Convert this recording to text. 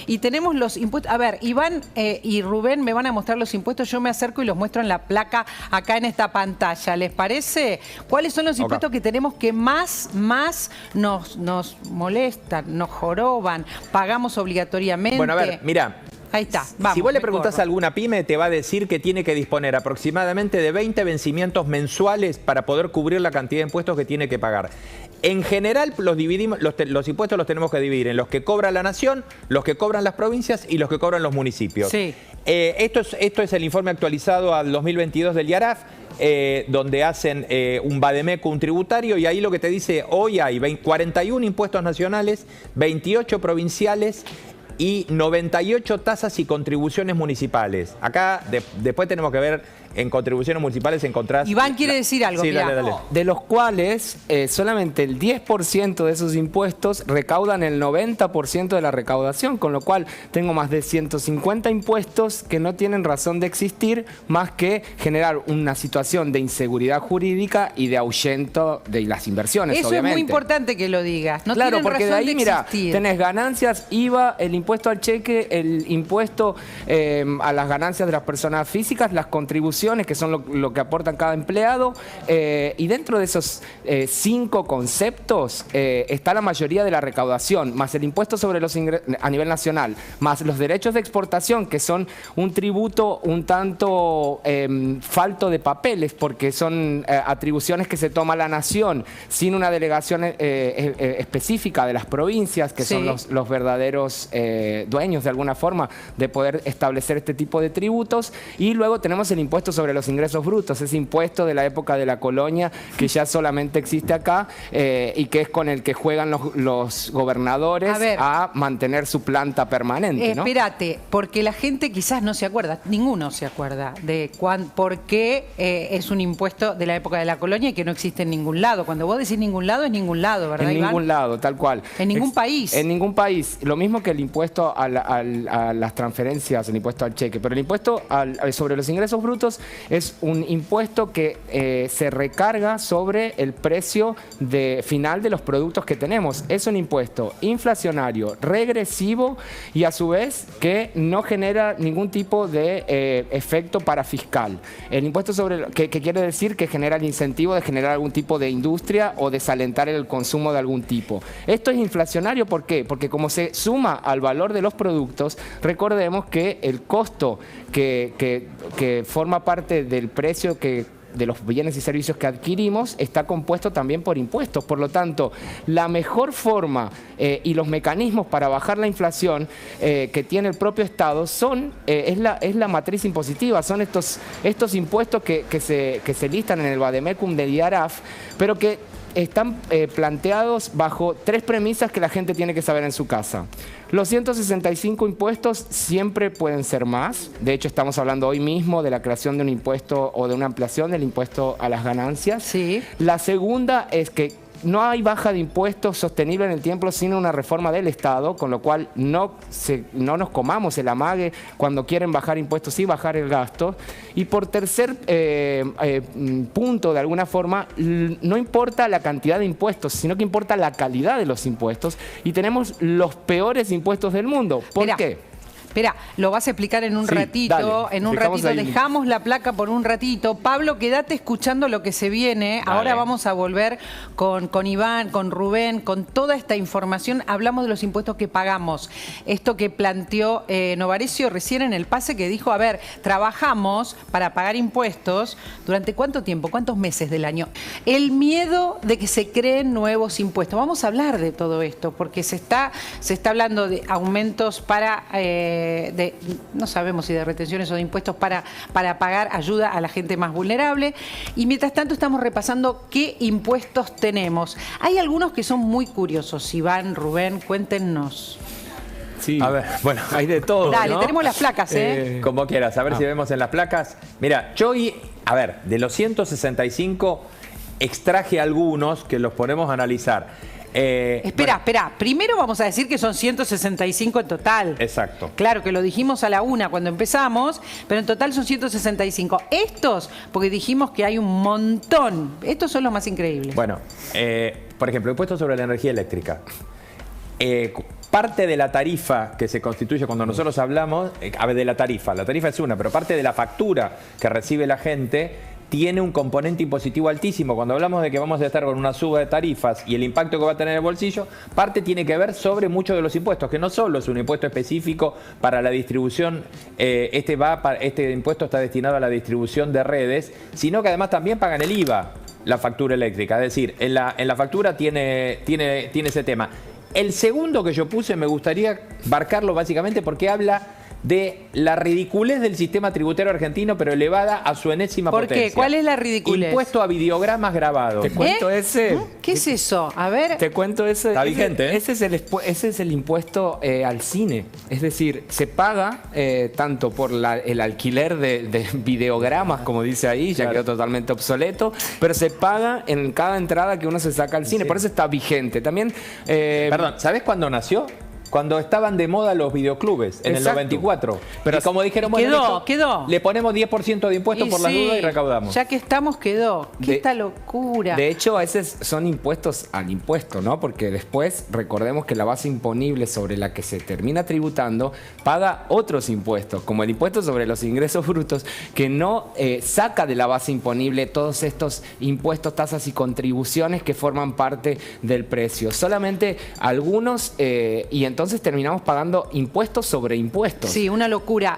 y tenemos los impuestos. A ver, Iván y Rubén me van a mostrar los impuestos. Yo me acerco y los muestro en la placa acá en esta pantalla. ¿Les parece? ¿Cuáles son los impuestos que tenemos que más nos molestan, nos joroban, pagamos obligatoriamente? Bueno, a ver, mira. Ahí está, vamos. Si vos le preguntás a alguna pyme, te va a decir que tiene que disponer aproximadamente de 20 vencimientos mensuales para poder cubrir la cantidad de impuestos que tiene que pagar. En general, los impuestos los tenemos que dividir en los que cobra la nación, los que cobran las provincias y los que cobran los municipios. Sí. Esto es el informe actualizado al 2022 del IARAF, donde hacen un vademécum, un tributario, y ahí lo que te dice, hoy hay 41 impuestos nacionales, 28 provinciales, y 98 tasas y contribuciones municipales. Acá después tenemos que ver en contribuciones municipales encontrás... Iván quiere decir algo. Sí, dale. De los cuales solamente el 10% de esos impuestos recaudan el 90% de la recaudación, con lo cual tengo más de 150 impuestos que no tienen razón de existir más que generar una situación de inseguridad jurídica y de ahuyento de las inversiones, Eso obviamente. es muy importante que lo digas. No claro, tienen porque de razón ahí, mira, existir. tenés ganancias, IVA, el impuesto al cheque, el impuesto a las ganancias de las personas físicas, las contribuciones, que son lo que aportan cada empleado, y dentro de esos 5 conceptos está la mayoría de la recaudación, más el impuesto sobre los ingresos a nivel nacional, más los derechos de exportación, que son un tributo un tanto falto de papeles, porque son atribuciones que se toma la nación sin una delegación específica de las provincias, que son los verdaderos dueños de alguna forma de poder establecer este tipo de tributos. Y luego tenemos el impuesto sobre los ingresos brutos, ese impuesto de la época de la colonia que ya solamente existe acá y que es con el que juegan los gobernadores a mantener su planta permanente, ¿no? Espérate, porque la gente quizás no se acuerda, ninguno se acuerda de por qué es un impuesto de la época de la colonia y que no existe en ningún lado. Cuando vos decís ningún lado, es ningún lado, ¿verdad, En Iván? ningún lado, tal cual. En ningún país. En ningún país. Lo mismo que el impuesto a las transferencias, el impuesto al cheque. Pero el impuesto sobre los ingresos brutos es un impuesto que se recarga sobre el precio final de los productos que tenemos. Es un impuesto inflacionario, regresivo y a su vez que no genera ningún tipo de efecto parafiscal. El impuesto sobre que quiere decir que genera el incentivo de generar algún tipo de industria o desalentar el consumo de algún tipo. Esto es inflacionario, ¿por qué? Porque como se suma al valor de los productos, recordemos que el costo que forma parte del precio de los bienes y servicios que adquirimos está compuesto también por impuestos. Por lo tanto, la mejor forma y los mecanismos para bajar la inflación que tiene el propio Estado es la matriz impositiva, son estos impuestos que se listan en el vademécum del IARAF, pero que están planteados bajo 3 premisas que la gente tiene que saber en su casa. Los 165 impuestos siempre pueden ser más. De hecho, estamos hablando hoy mismo de la creación de un impuesto o de una ampliación del impuesto a las ganancias. Sí. La segunda es que no hay baja de impuestos sostenible en el tiempo sin una reforma del Estado, con lo cual no nos comamos el amague cuando quieren bajar impuestos y bajar el gasto. Y por tercer punto, de alguna forma, no importa la cantidad de impuestos, sino que importa la calidad de los impuestos. Y tenemos los peores impuestos del mundo. ¿Por qué? Espera, lo vas a explicar en un ratito. Dale, en un ratito dejamos la placa por un ratito. Pablo, quédate escuchando lo que se viene. Dale. Ahora vamos a volver con Iván, con Rubén, con toda esta información. Hablamos de los impuestos que pagamos. Esto que planteó Novarecio recién en el pase, que dijo, a ver, trabajamos para pagar impuestos ¿durante cuánto tiempo? ¿Cuántos meses del año? El miedo de que se creen nuevos impuestos. Vamos a hablar de todo esto, porque se está hablando de aumentos para... no sabemos si de retenciones o de impuestos para pagar ayuda a la gente más vulnerable. Y mientras tanto estamos repasando qué impuestos tenemos. Hay algunos que son muy curiosos. Iván, Rubén, cuéntenos. Sí. A ver, bueno, hay de todo, Dale, ¿no? tenemos las placas, Como quieras, a ver si vemos en las placas. Mira, a ver, de los 165 extraje algunos que los ponemos a analizar. Espera. Primero vamos a decir que son 165 en total. Exacto. Claro que lo dijimos a la 1 cuando empezamos, pero en total son 165. Estos, porque dijimos que hay un montón. Estos son los más increíbles. Bueno, por ejemplo, impuestos sobre la energía eléctrica. parte de la tarifa que se constituye cuando nosotros hablamos, a ver, de la tarifa es una, pero parte de la factura que recibe la gente tiene un componente impositivo altísimo. Cuando hablamos de que vamos a estar con una suba de tarifas y el impacto que va a tener en el bolsillo, parte tiene que ver sobre muchos de los impuestos, que no solo es un impuesto específico para la distribución, este impuesto está destinado a la distribución de redes, sino que además también pagan el IVA, la factura eléctrica. Es decir, en la factura tiene ese tema. El segundo que yo puse me gustaría marcarlo básicamente porque habla de la ridiculez del sistema tributario argentino, pero elevada a su enésima potencia. ¿Por qué? ¿Cuál es la ridiculez? Impuesto a videogramas grabados. Te cuento ese. ¿Qué es eso? A ver. Te cuento ese. Está vigente, ¿eh? Ese es el impuesto al cine. Es decir, se paga tanto por el alquiler de videogramas, como dice ahí, ya quedó totalmente obsoleto, pero se paga en cada entrada que uno se saca al cine. Por eso está vigente. También. Perdón, ¿sabés cuándo nació? Cuando estaban de moda los videoclubes, en Exacto. el 94. Pero y como dijeron, quedó. le ponemos 10% de impuestos por las dudas y recaudamos. Ya que estamos, quedó. ¿Qué esta locura? De hecho, a veces son impuestos al impuesto, ¿no? Porque después, recordemos que la base imponible sobre la que se termina tributando paga otros impuestos, como el impuesto sobre los ingresos brutos, que no saca de la base imponible todos estos impuestos, tasas y contribuciones que forman parte del precio. Solamente algunos, y entonces terminamos pagando impuestos sobre impuestos. Sí, una locura.